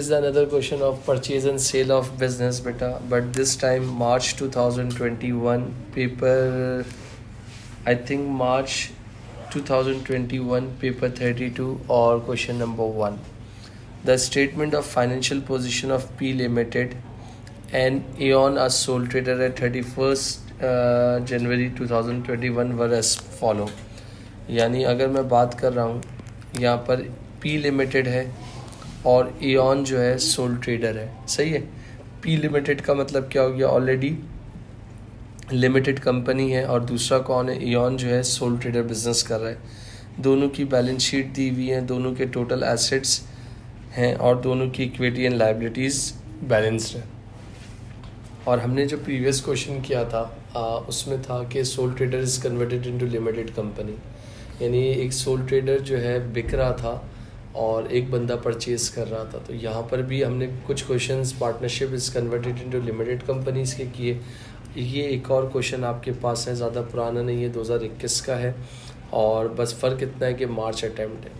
is another question of purchase and sale of business beta, but this time March 2021 paper, I think March 2021 paper 32 or question number 1. The statement of financial position of P Limited and Aeon as sole trader at 31st January 2021 were as follow. यानी अगर मैं बात कर रहा हूँ यहाँ पर P limited है और एऑन जो है सोल ट्रेडर है, सही है। P लिमिटेड का मतलब क्या हो गया, ऑलरेडी लिमिटेड कंपनी है, और दूसरा कौन है, एऑन जो है सोल ट्रेडर बिजनेस कर रहा है। दोनों की बैलेंस शीट दी हुई है, दोनों के टोटल एसेट्स हैं और दोनों की इक्विटी एंड लायबिलिटीज़ बैलेंस्ड है। और हमने जो प्रीवियस क्वेश्चन किया था उसमें था कि soul trader is converted into limited company, यानी एक सोल ट्रेडर जो है बिक रहा था और एक बंदा परचेज कर रहा था। तो यहाँ पर भी हमने कुछ questions partnership is converted into limited companies के किए। ये एक और क्वेश्चन आपके पास है, ज़्यादा पुराना नहीं है, 2021 का है, और बस फ़र्क इतना है कि मार्च अटैम्प्ट है।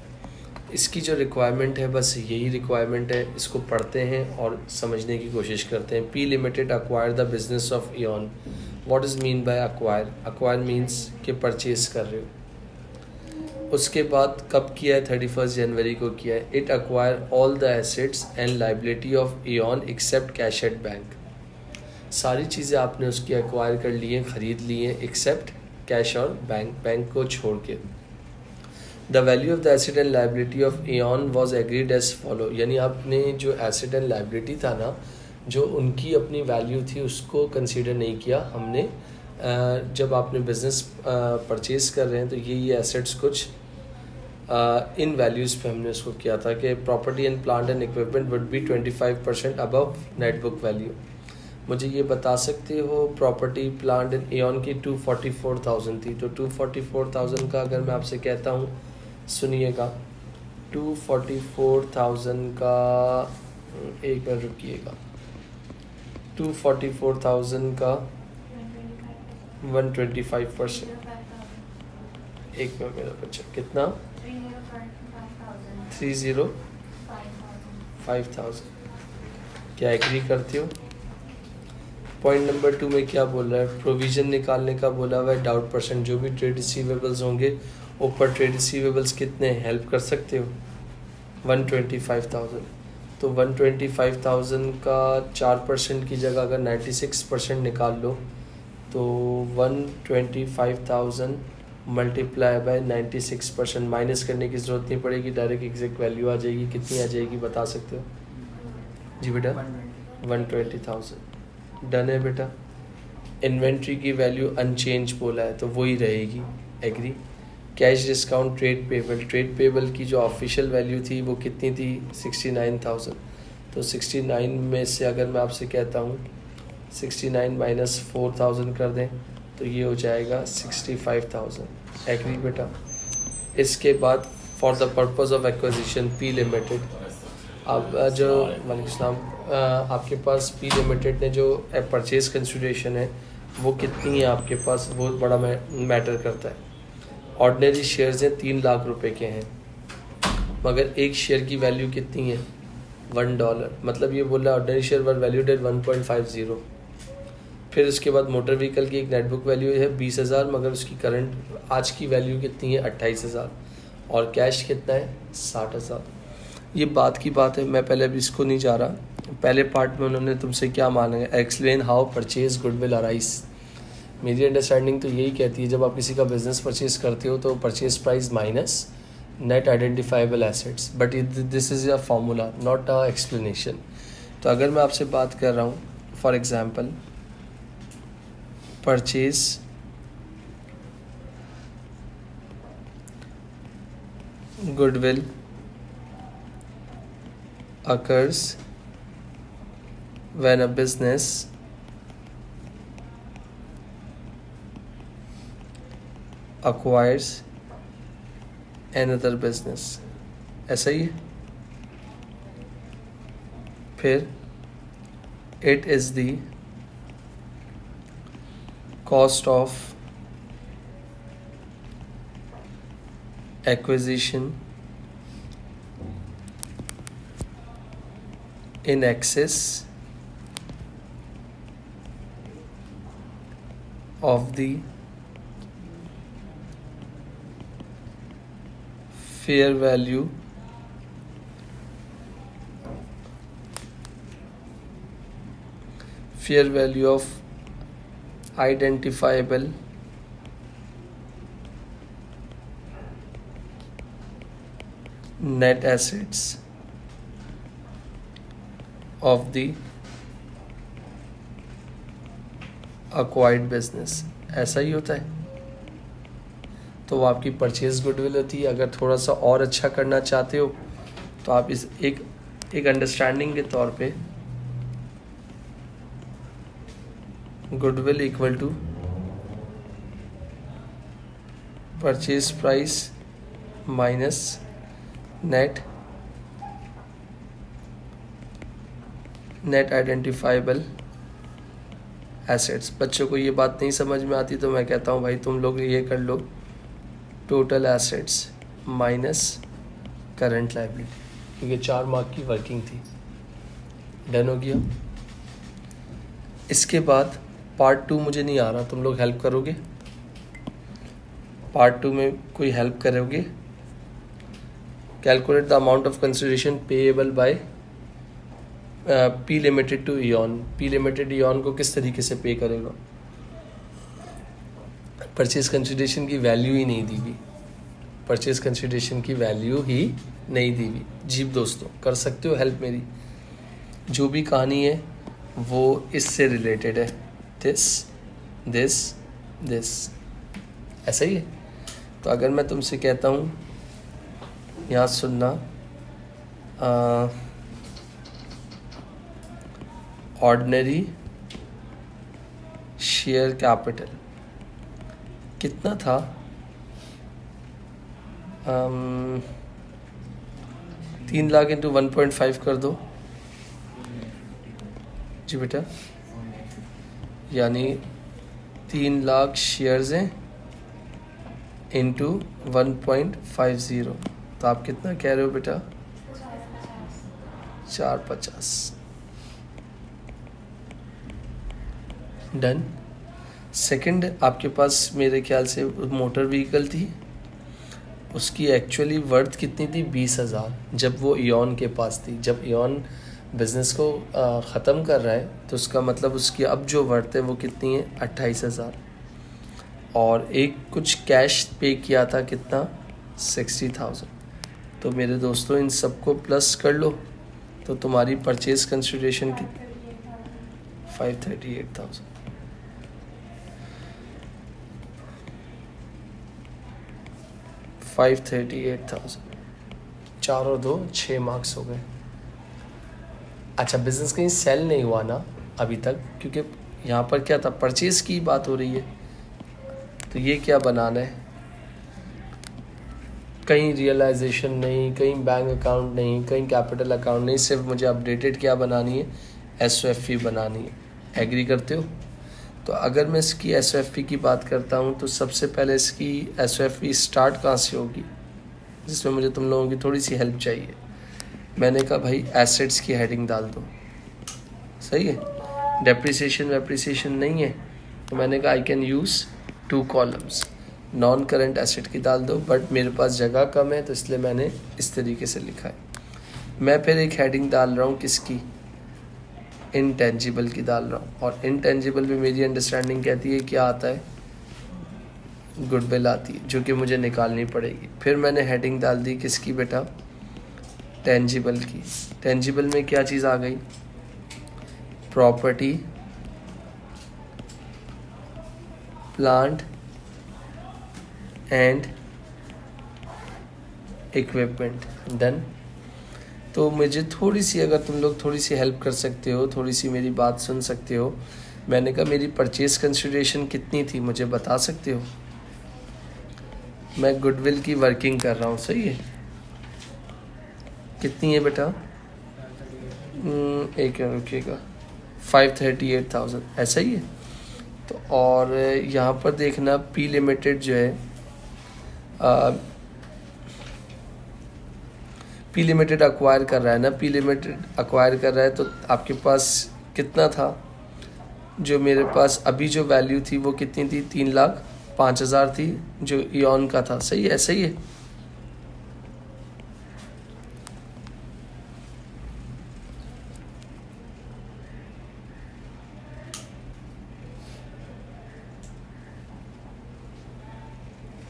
इसकी जो रिक्वायरमेंट है बस यही रिक्वायरमेंट है, इसको पढ़ते हैं और समझने की कोशिश करते हैं। P limited acquire the business of Aon. What is mean by acquire? Acquire means कि परचेज कर रहे हो। उसके बाद कब किया है? 31 जनवरी को किया है। It acquire all the assets and liability of Aeon except cash at bank. सारी चीज़ें आपने उसकी एक्वायर कर ली हैं, ख़रीद ली हैं, एक्सेप्ट कैश और बैंक को छोड़ के। The value of the asset and liability of Aeon was agreed as follow, यानी आपने जो एसेट एंड लाइबिलिटी था ना, जो उनकी अपनी वैल्यू थी उसको कंसीडर नहीं किया हमने। जब आपने बिज़नेस परचेज कर रहे हैं तो ये एसेट्स कुछ इन वैल्यूज़ पे हमने उसको किया था कि property and plant and equipment would be 25% above net book value. मुझे ये बता सकते हो प्रॉपर्टी प्लांट एंड एऑन की 244,000 थी, तो 244,000 का अगर मैं आपसे कहता हूँ, सुनिएगा, 244,000 का, एक मिनट रुकिएगा, 244,000 का 125%, एक मिनट मेरा बच्चा, कितना? 305,000। क्या एग्री करते हो? पॉइंट नंबर 2 में क्या बोल रहा है? प्रोविज़न निकालने का बोला हुआ है, डाउट परसेंट। जो भी ट्रेड रिसीवेबल्स होंगे ऊपर, ट्रेड रिसीवेबल्स कितने हेल्प कर सकते हो? 125,000। तो 125,000 का 4% की जगह अगर 96% निकाल लो तो 125,000 मल्टीप्लाई बाय 96%, माइनस करने की ज़रूरत नहीं पड़ेगी, डायरेक्ट एग्जैक्ट वैल्यू आ जाएगी। कितनी आ जाएगी बता सकते हो? जी बेटा 120,000। डन है बेटा। इन्वेंट्री की वैल्यू अनचेंज बोला है तो वही रहेगी, agree. Cash discount trade payable की जो ऑफिशियल वैल्यू थी वो कितनी थी? 69,000। तो 69 में से अगर मैं आपसे कहता हूँ 69 माइनस 4,000 कर दें तो ये हो जाएगा 65,000। एग्री बेटा। इसके बाद for the purpose of acquisition P limited, अब जो वालेकुम आपके पास पी लिमिटेड ने जो परचेज कंसिडरेशन है वो कितनी है आपके पास, वो बड़ा मैटर करता है। ऑर्डिनरी शेयर्स हैं 3 लाख रुपए के हैं, मगर एक शेयर की वैल्यू कितनी है? $1। मतलब ये बोल रहा है ordinary share were valued at 1.50। फिर उसके बाद मोटर व्हीकल की एक नेटबुक वैल्यू है 20,000, मगर उसकी करंट आज की वैल्यू कितनी है? 28,000। और कैश कितना है? 60,000। ये बात की बात है, मैं पहले अभी इसको नहीं जा रहा। पहले पार्ट में उन्होंने तुमसे क्या मांगा है? Explain how purchase goodwill arise. मेरी अंडरस्टैंडिंग तो यही कहती है, जब आप किसी का बिजनेस परचेज करते हो तो purchase price minus net identifiable assets, but this is a formula not a explanation. तो अगर मैं आपसे बात कर रहा हूँ, for example purchase goodwill occurs when a business acquires another business, ऐसा ही है। फिर it is the cost of acquisition in excess of the fair value of identifiable net assets of the acquired business। ऐसा ही होता है। तो वो आपकी purchase goodwill होती है। अगर थोड़ा सा और अच्छा करना चाहते हो तो आप इस एक अंडरस्टैंडिंग के तौर पे goodwill equal to purchase price minus net identifiable assets. बच्चों को ये बात नहीं समझ में आती तो मैं कहता हूँ भाई तुम लोग ये कर लो, total assets minus current liability, क्योंकि 4 मार्क की वर्किंग थी। डन हो गया। इसके बाद पार्ट 2 मुझे नहीं आ रहा, तुम लोग हेल्प करोगे? पार्ट 2 में कोई हेल्प करोगे? Calculate the amount of consideration payable by P limited to Aeon. P limited Aeon को किस तरीके से पे करेगा? परचेज कंसिडरेशन की वैल्यू ही नहीं दी हुई, परचेज कंसिडरेशन की वैल्यू ही नहीं दी हुई। जी दोस्तों, कर सकते हो हेल्प मेरी? जो भी कहानी है वो इससे रिलेटेड है। दिस ऐसा ही है। तो अगर मैं तुमसे कहता हूँ, यहाँ सुनना, ऑर्डिनरी शेयर कैपिटल कितना था? 3 लाख इंटू 1.5 कर दो जी बेटा, यानी 3 लाख शेयर्स हैं इंटू 1.50, तो आप कितना कह रहे हो बेटा? 450। डन। सेकंड, आपके पास मेरे ख़्याल से मोटर व्हीकल थी, उसकी एक्चुअली वर्थ कितनी थी? 20,000, जब वो ईऑन के पास थी। जब ईऑन बिज़नेस को ख़त्म कर रहा है तो उसका मतलब उसकी अब जो वर्थ है वो कितनी है? 28,000। और एक कुछ कैश पे किया था, कितना? 60,000। तो मेरे दोस्तों इन सबको प्लस कर लो तो तुम्हारी परचेज कंसिडरेशन की 538,000। 538,000, 4 और 2 6 मार्क्स हो गए। अच्छा, बिजनेस कहीं सेल नहीं हुआ ना अभी तक, क्योंकि यहाँ पर क्या था? परचेज की बात हो रही है। तो ये क्या बनाना है? कहीं रियलाइजेशन नहीं, कहीं बैंक अकाउंट नहीं, कहीं कैपिटल अकाउंट नहीं, सिर्फ मुझे अपडेटेड क्या बनानी है? SOFE बनानी है। एग्री करते हो? तो अगर मैं इसकी SOFE की बात करता हूँ तो सबसे पहले इसकी SOFE स्टार्ट कहाँ से होगी, जिसमें मुझे तुम लोगों की थोड़ी सी हेल्प चाहिए। मैंने कहा भाई एसेट्स की हेडिंग डाल दो, सही है। डेप्रिसिएशन नहीं है तो मैंने कहा I can use 2 columns. Non current asset की डाल दो, बट मेरे पास जगह कम है तो इसलिए मैंने इस तरीके से लिखा है। मैं फिर एक हेडिंग डाल रहा हूँ, किसकी? इनटेंजिबल की डाल रहा हूँ। और इनटेंजिबल में मेरी अंडरस्टैंडिंग कहती है क्या आता है? गुडविल आती है, जो कि मुझे निकालनी पड़ेगी। फिर मैंने हेडिंग डाल दी किसकी बेटा? टेंजिबल की। टेंजिबल में क्या चीज़ आ गई? Property, plant and equipment. Done. तो मुझे थोड़ी सी, अगर तुम लोग थोड़ी सी हेल्प कर सकते हो, थोड़ी सी मेरी बात सुन सकते हो। मैंने कहा मेरी परचेज कंसिडरेशन कितनी थी, मुझे बता सकते हो? मैं गुडविल की वर्किंग कर रहा हूँ, सही है। कितनी है बेटा? एक रुकिएगा, 538,000, ऐसा ही है। तो और यहाँ पर देखना पी लिमिटेड जो है, पी लिमिटेड अक्वायर कर रहा है ना, पी लिमिटेड अक्वायर कर रहा है, तो आपके पास कितना था? जो मेरे पास अभी जो वैल्यू थी वो कितनी थी? 3,05,000 थी जो ईऑन का था। सही है, सही है।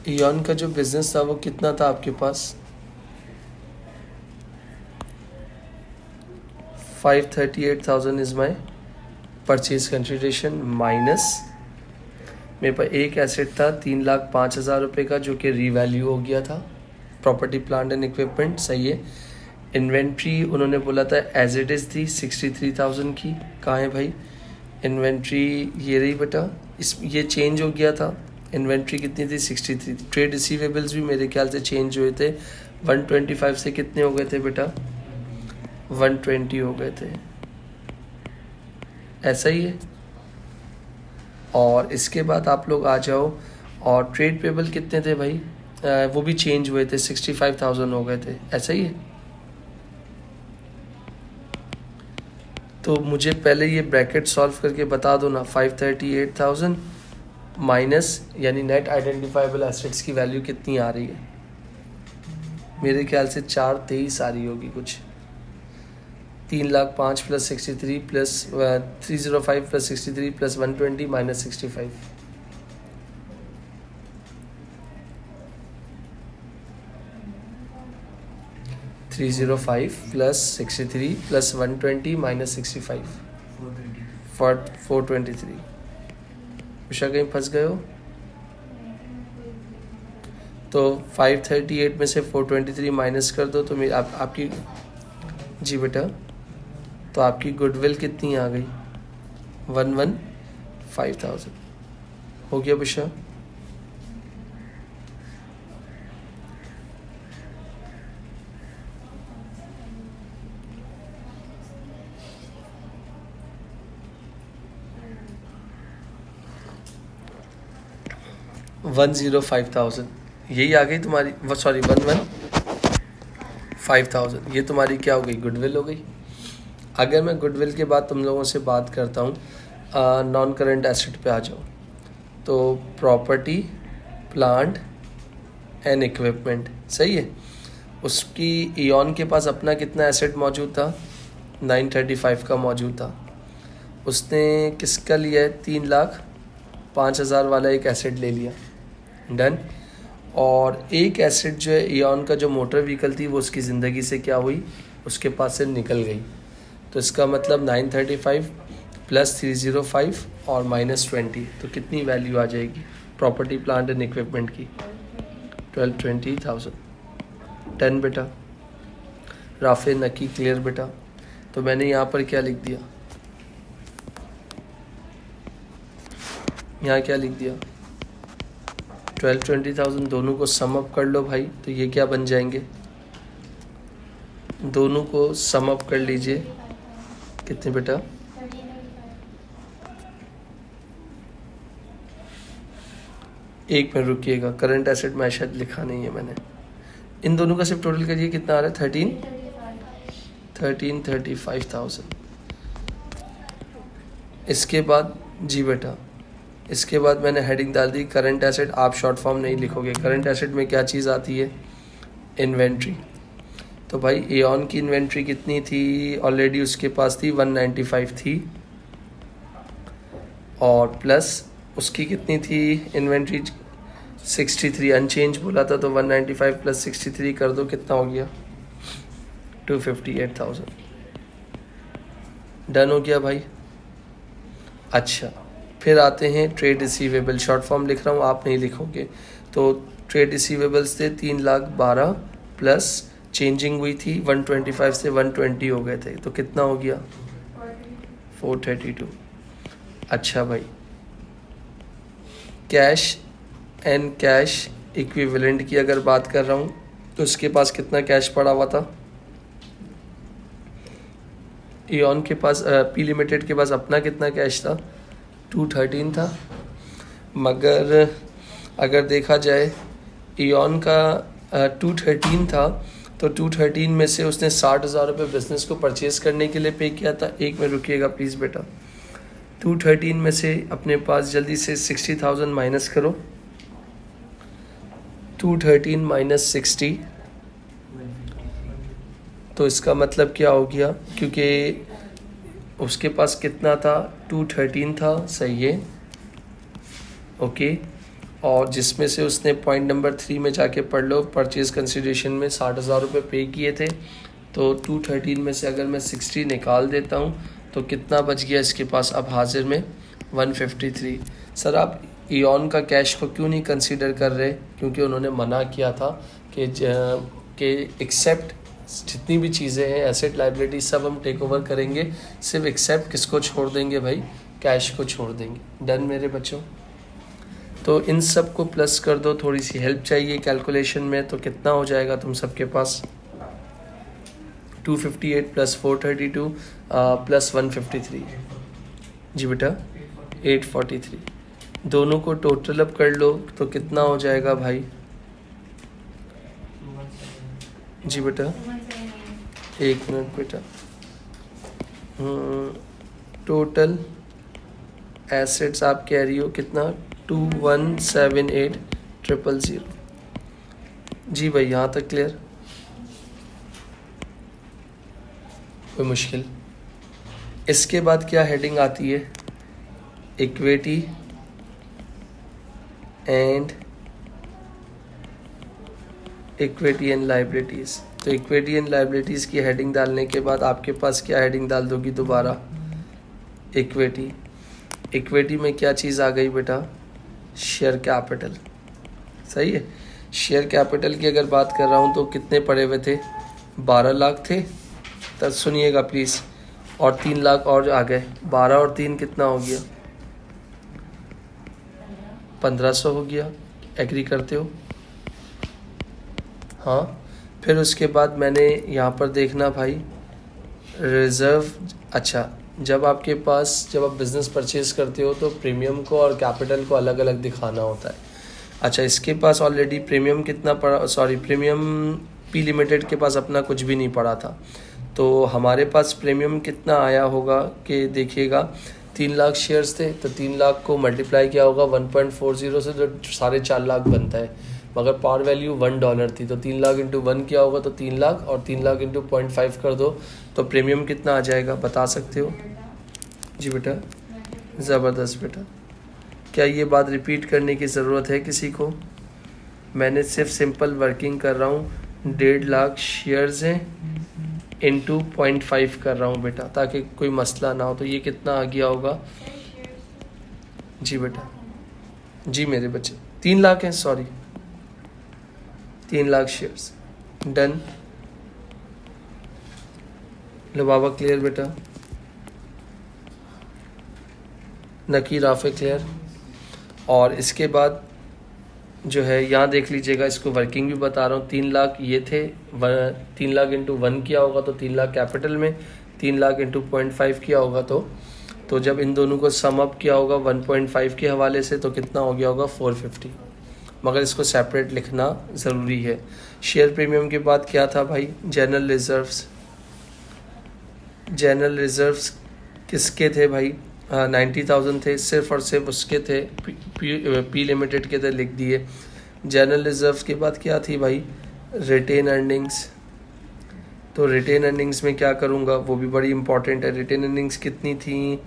ईऑन का जो बिजनेस था वो कितना था आपके पास? 538,000 is my purchase consideration minus मेरे पास एक एसेट था 3,05,000 रुपये का जो कि रीवैल्यू हो गया था, प्रॉपर्टी प्लांट एंड इक्विपमेंट। सही है। इन्वेंट्री उन्होंने बोला था एज इट इज़ थी 63,000 की। कहाँ है भाई इन्वेंट्री? ये रही बेटा, ये चेंज हो गया था। इन्वेंट्री कितनी थी? 63। ट्रेड रिसीवेबल्स भी मेरे ख्याल से चेंज हुए थे, 125 से कितने हो गए थे बेटा? 120 हो गए थे। ऐसा ही है। और इसके बाद आप लोग आ जाओ, और ट्रेड पेबल कितने थे भाई? वो भी चेंज हुए थे, 65,000 हो गए थे। ऐसा ही है। तो मुझे पहले ये ब्रैकेट सॉल्व करके बता दो ना। 538,000 माइनस यानी नेट आइडेंटिफाइबल एसेट्स की वैल्यू कितनी आ रही है? मेरे ख्याल से 423 आ रही होगी कुछ। 3,05,000 plus 63 plus 305 plus 63 plus 120 minus 65। Three 305 plus 63 plus 120 minus 65 423। Usha कहीं फंस गए हो? तो 538 में से 423 माइनस कर दो तो मेरी आपकी जी बेटा, तो आपकी गुडविल कितनी आ गई? 115,000 हो गया उषा। $105,000 यही आ गई तुम्हारी, सॉरी 115,000। ये तुम्हारी क्या हो गई? गुडविल हो गई। अगर मैं गुडविल के बाद तुम लोगों से बात करता हूँ, नॉन करंट एसेट पे आ जाओ। तो प्रॉपर्टी प्लांट एंड इक्विपमेंट, सही है। उसकी ईऑन के पास अपना कितना एसेट मौजूद था? 935 का मौजूद था। उसने किसका लिया है? 3,05,000 वाला एक एसेट ले लिया। डन। और एक एसेट जो है ईऑन का, जो मोटर व्हीकल थी, वो उसकी ज़िंदगी से क्या हुई? उसके पास से निकल गई। तो इसका मतलब 935 प्लस 305 और माइनस 20, तो कितनी वैल्यू आ जाएगी प्रॉपर्टी प्लांट एंड इक्विपमेंट की? 12,20,000। 10 बेटा। राफे नकी क्लियर बेटा। तो मैंने यहाँ पर क्या लिख दिया? यहाँ क्या लिख दिया? 12,20,000। दोनों को सम अप कर लो भाई, तो ये क्या बन जाएंगे? दोनों को सम अप कर लीजिए। कितने बेटा? एक मिनट रुकिएगा, करंट एसेट में शायद लिखा नहीं है मैंने। इन दोनों का सिर्फ टोटल करिए, कितना आ रहा है? 35,000। इसके बाद जी बेटा, इसके बाद मैंने हेडिंग डाल दी करंट एसेट। आप शॉर्ट फॉर्म नहीं लिखोगे। करंट एसेट में क्या चीज़ आती है? इन्वेंट्री। तो भाई एऑन की इन्वेंट्री कितनी थी? ऑलरेडी उसके पास थी 195 थी, और प्लस उसकी कितनी थी इन्वेंट्री? 63 अनचेंज बोला था, तो 195 प्लस 63 कर दो, कितना हो गया? 258,000। डन हो गया भाई। अच्छा, फिर आते हैं ट्रेड रिसीवेबल। शॉर्ट फॉर्म लिख रहा हूँ, आप नहीं लिखोगे। तो ट्रेड रिसीवेबल्स थे 3,12,000 प्लस चेंजिंग हुई थी 125 से 120 हो गए थे, तो कितना हो गया? 432। अच्छा भाई, कैश एंड कैश इक्विवेलेंट की अगर बात कर रहा हूँ, तो उसके पास कितना कैश पड़ा हुआ था? ईऑन के पास, पी लिमिटेड के पास अपना कितना कैश था? 213 था। मगर अगर देखा जाए ईऑन का 213 था, तो 213 में से उसने 60,000 रुपये बिजनेस को परचेज करने के लिए पे किया था। एक में रुकिएगा प्लीज़ बेटा। 213 में से अपने पास जल्दी से 60,000 माइनस करो। 213 माइनस 60, तो इसका मतलब क्या हो गया, क्योंकि उसके पास कितना था, 213 था, सही है, ओके। और जिसमें से उसने पॉइंट नंबर 3 में जाके पढ़ लो, परचेज कंसिडरेशन में 60,000 रुपये पे किए थे। तो 213 में से अगर मैं 60 निकाल देता हूँ तो कितना बच गया इसके पास अब हाजिर में, 153। सर आप इयॉन का कैश को क्यों नहीं कंसीडर कर रहे, क्योंकि उन्होंने मना किया था कि एक्सेप्ट जितनी भी चीज़ें हैं एसेट लाइबिलिटी सब हम टेक ओवर करेंगे, सिर्फ एक्सेप्ट किसको छोड़ देंगे भाई, कैश को छोड़ देंगे। डन मेरे बच्चों। तो इन सब को प्लस कर दो, थोड़ी सी हेल्प चाहिए कैलकुलेशन में, तो कितना हो जाएगा तुम सबके पास, 258 प्लस 432 प्लस 153, जी बेटा 843। दोनों को टोटल अप कर लो तो कितना हो जाएगा भाई, जी बेटा, एक मिनट बेटा। टोटल एसेट्स आप कह रही हो कितना, 2178,000। जी भाई यहाँ तक क्लियर, कोई मुश्किल। इसके बाद क्या हेडिंग आती है, इक्विटी एंड लाइबिलिटीज़। तो इक्विटी एंड लाइबिलिटीज़ की हेडिंग डालने के बाद आपके पास क्या हेडिंग डाल दोगी दोबारा, इक्विटी। इक्विटी में क्या चीज़ आ गई बेटा, शेयर कैपिटल, सही है। शेयर कैपिटल की अगर बात कर रहा हूँ तो कितने पड़े हुए थे, 12 लाख थे, तब सुनिएगा प्लीज़, और 3 लाख और आ गए, 12 और 3 कितना हो गया, 1500 हो गया। एग्री करते हो, हाँ। फिर उसके बाद मैंने यहाँ पर देखना भाई रिज़र्व, अच्छा जब आपके पास, जब आप बिज़नेस परचेज़ करते हो तो प्रीमियम को और कैपिटल को अलग अलग दिखाना होता है। अच्छा इसके पास ऑलरेडी प्रीमियम कितना पड़ा, सॉरी प्रीमियम पी लिमिटेड के पास अपना कुछ भी नहीं पड़ा था, तो हमारे पास प्रीमियम कितना आया होगा कि देखिएगा 3 लाख शेयर्स थे, तो 3 लाख को मल्टीप्लाई किया होगा 1.40 से, जो 4.5 लाख बनता है, मगर पार वैल्यू $1 थी, तो 3 लाख इंटू 1 क्या होगा, तो 3 लाख, और 3 लाख इंटू 0.5 कर दो तो प्रीमियम कितना आ जाएगा, बता सकते हो, जी बेटा, ज़बरदस्त बेटा। क्या ये बात रिपीट करने की ज़रूरत है किसी को, मैंने सिर्फ सिंपल वर्किंग कर रहा हूँ, 1.5 लाख शेयर्स हैं इंटू 0.5 कर रहा हूँ बेटा, ताकि कोई मसला ना हो। तो ये कितना आ गया होगा, जी बेटा, जी मेरे बच्चे 3 लाख हैं, सॉरी 3 लाख शेयर्स। डन, लो बाबा क्लियर बेटा, नकीर आफे क्लियर। और इसके बाद जो है यहाँ देख लीजिएगा, इसको वर्किंग भी बता रहा हूँ, 3 लाख ये थे, 3 लाख इंटू 1 किया होगा तो 3 लाख कैपिटल में, 3 लाख इंटू 0.5 किया होगा तो जब इन दोनों को सम अप किया होगा 1.5 के हवाले से तो कितना हो गया होगा 450, मगर इसको सेपरेट लिखना ज़रूरी है। शेयर प्रीमियम के बाद क्या था भाई, जनरल रिजर्व्स। जनरल रिजर्व्स किसके थे भाई, 90,000 थे, सिर्फ और सिर्फ उसके थे, पी लिमिटेड के थे, लिख दिए। जनरल रिजर्व्स के बाद क्या थी भाई, रिटेन अर्निंग्स। तो रिटेन अर्निंग्स में क्या करूँगा वो भी बड़ी इंपॉर्टेंट है। रिटेन अर्निंग्स कितनी थी,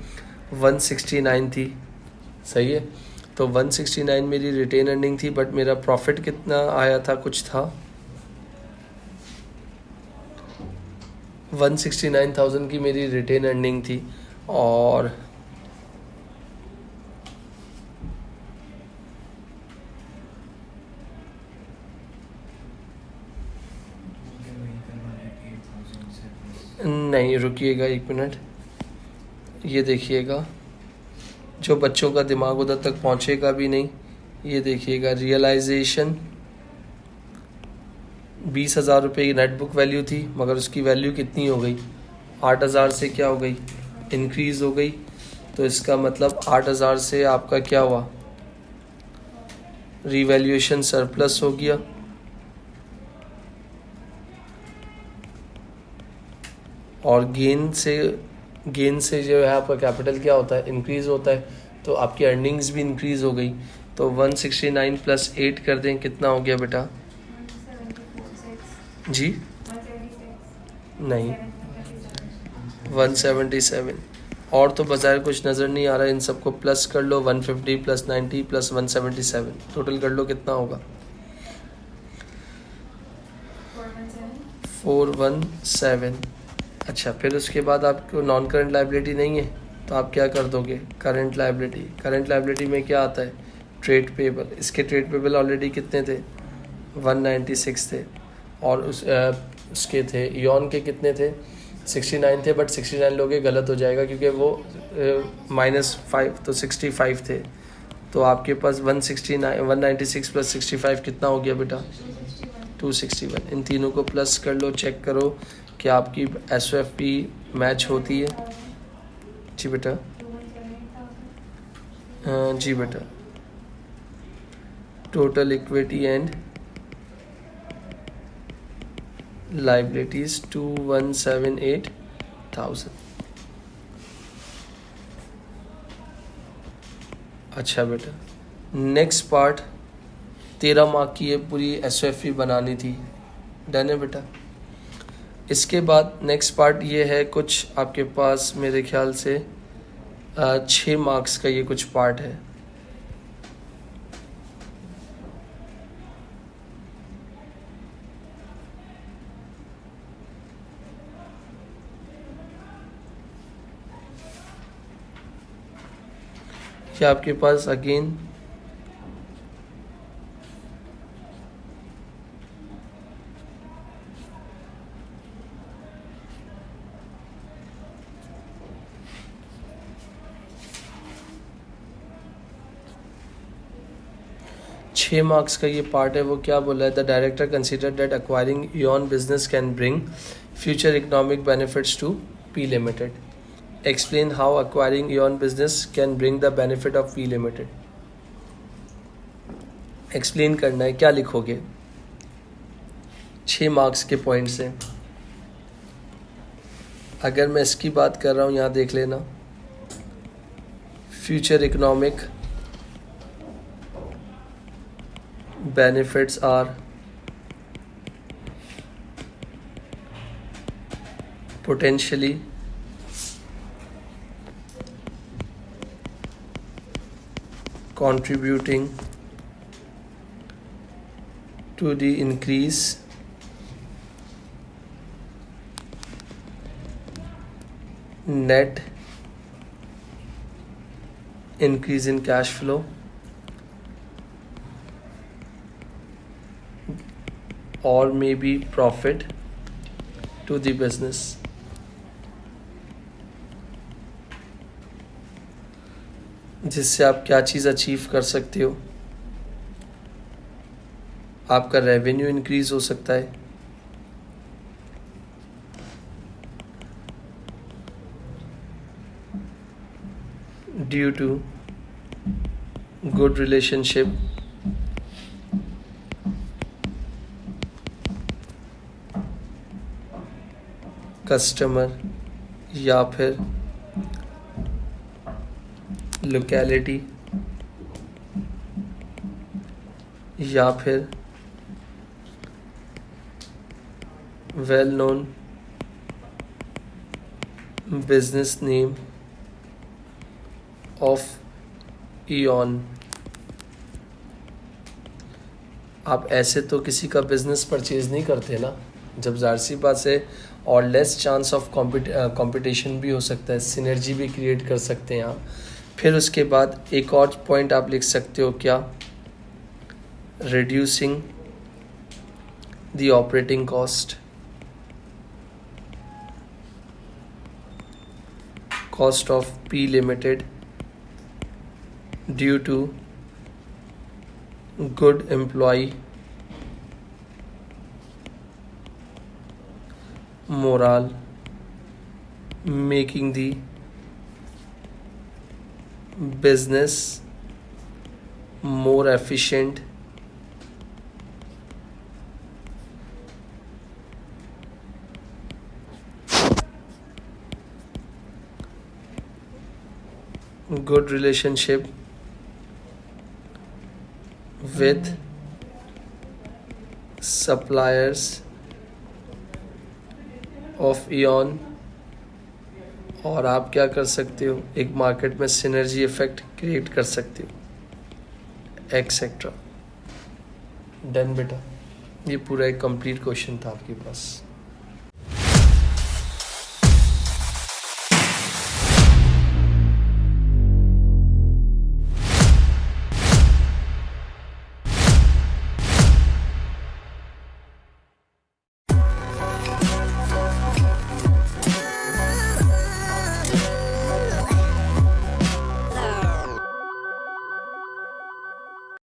169 थी, सही है। तो 169 मेरी रिटेन अर्निंग थी, बट मेरा प्रॉफिट कितना आया था, कुछ था 169,000 की मेरी रिटेन अर्निंग थी, और नहीं रुकिएगा 1 मिनट, ये देखिएगा, जो बच्चों का दिमाग उधर तक पहुंचेगा भी नहीं, ये देखिएगा, रियलाइजेशन 20,000 रुपये की नेट बुक वैल्यू थी, मगर उसकी वैल्यू कितनी हो गई, 8,000 से क्या हो गई, इंक्रीज़ हो गई। तो इसका मतलब 8,000 से आपका क्या हुआ, रिवैल्यूएशन सरप्लस हो गया। और गेन से जो है आपका कैपिटल क्या होता है, इंक्रीज होता है, तो आपकी अर्निंग्स भी इंक्रीज हो गई। तो 169 प्लस 8 कर दें, कितना हो गया बेटा? जी नहीं, 177। और तो बाजार कुछ नज़र नहीं आ रहा है, इन सबको प्लस कर लो, 150 प्लस 90 प्लस 177, टोटल कर लो कितना होगा? 417। अच्छा, फिर उसके बाद आपको नॉन करंट लाइबिलिटी नहीं है, तो आप क्या कर दोगे? Current liability. करंट लाइबिलिटी में क्या आता है? Trade payable. इसके ट्रेड पेबल ऑलरेडी कितने थे? 196 थे। और उसके थे इयॉन के कितने थे? 69 थे, बट 69 लोगे गलत हो जाएगा क्योंकि वो -5, तो 65 थे। तो आपके पास 169 196 प्लस 65 कितना हो गया बेटा? 261। इन तीनों को प्लस कर लो, चेक करो कि आपकी SOFP मैच होती है। जी बेटा। जी बेटा। Total equity and liabilities 2178,000। अच्छा बेटा, नेक्स्ट पार्ट 13 मार्क की ये पूरी SOFP बनानी थी, डन है बेटा। इसके बाद नेक्स्ट पार्ट ये है, कुछ आपके पास मेरे ख्याल से 6 मार्क्स का ये कुछ पार्ट है। क्या आपके पास अगेन छः मार्क्स का ये पार्ट है। वो क्या बोला है? The director consider that acquiring Aeon business can bring future economic benefits to P Limited. Explain how acquiring Eon business can bring the benefit of P Limited. Explain करना है, क्या लिखोगे? 6 मार्क्स के पॉइंट से। अगर मैं इसकी बात कर रहा हूँ, यहाँ देख लेना, future economic benefits are potentially contributing to the increase net increase in cash flow or maybe profit to the business. जिससे आप क्या चीज़ अचीव कर सकते हो? आपका रेवेन्यू इंक्रीज हो सकता है, due to good relationship customer या फिर लोकेलिटी या फिर well known business name of Aeon. आप ऐसे तो किसी का बिजनेस परचेज नहीं करते ना, जब ज़ाहिर सी बात से, और लेस चांस ऑफ कंपटीशन भी हो सकता है, सिनर्जी भी क्रिएट कर सकते हैं आप। फिर उसके बाद एक और पॉइंट आप लिख सकते हो, क्या? Reducing the operating cost of P Limited due to good employee morale, making the business more efficient good relationship with suppliers of Eon, और आप क्या कर सकते हो, एक मार्केट में सिनर्जी इफेक्ट क्रिएट कर सकते हो, एक्सेट्रा। डन बेटा, ये पूरा एक कंप्लीट क्वेश्चन था आपके पास।